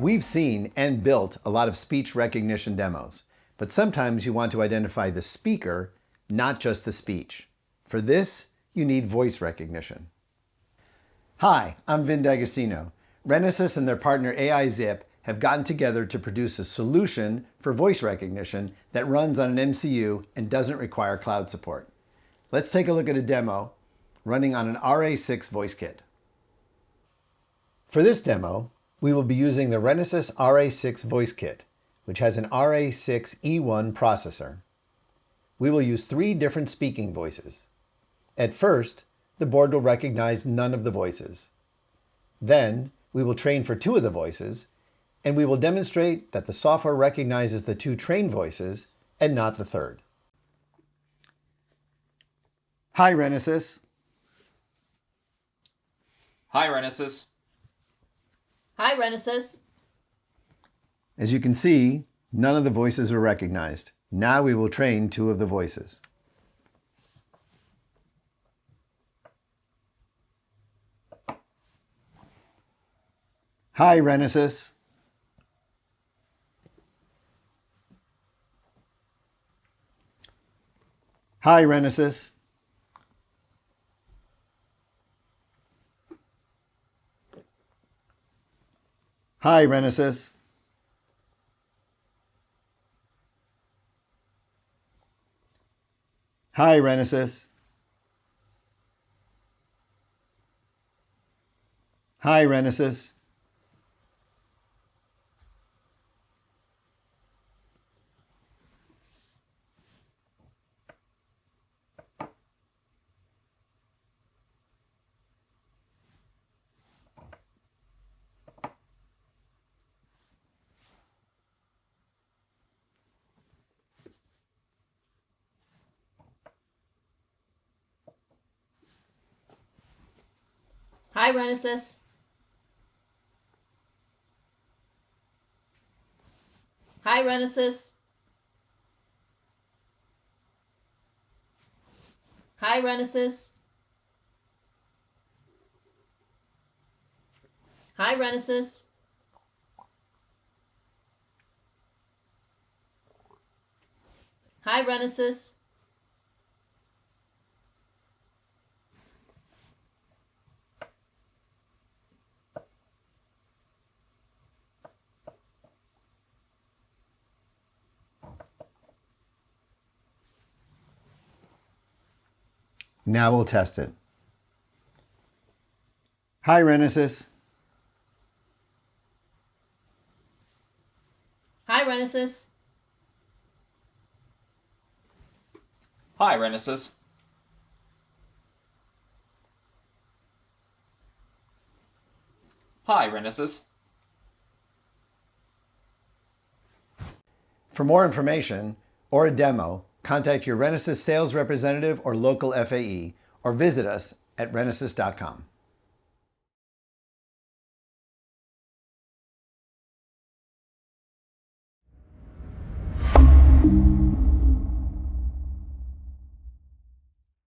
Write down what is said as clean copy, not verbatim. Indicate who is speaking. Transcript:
Speaker 1: We've seen and built a lot of speech recognition demos, but sometimes you want to identify the speaker, not just the speech. For this, you need voice recognition. Hi, I'm Vin D'Agostino. Renesas and their partner AIZip have gotten together to produce a solution for voice recognition that runs on an MCU and doesn't require cloud support. Let's take a look at a demo running on an RA6 voice kit. For this demo, we will be using the Renesas RA6 voice kit, which has an RA6E1 processor. We will use 3 different speaking voices. At first, the board will recognize none of the voices. Then, we will train for 2 of the voices, and we will demonstrate that the software recognizes the 2 trained voices and not the 3rd. Hi, Renesas.
Speaker 2: Hi, Renesas.
Speaker 3: Hi, Renesas.
Speaker 1: As you can see, none of the voices were recognized. Now we will train 2 of the voices. Hi, Renesas. Hi, Renesas. Hi, Renesas. Hi, Renesas. Hi, Renesas.
Speaker 3: Hi, Renesas. Hi, Renesas. Hi, Renesas. Hi, Renesas. Hi, Renesas.
Speaker 1: Now we'll test it. Hi, Renesas.
Speaker 3: Hi, Renesas.
Speaker 2: Hi, Renesas. Hi, Renesas.
Speaker 1: For more information or a demo, contact your Renesas sales representative or local FAE, or visit us at renesas.com.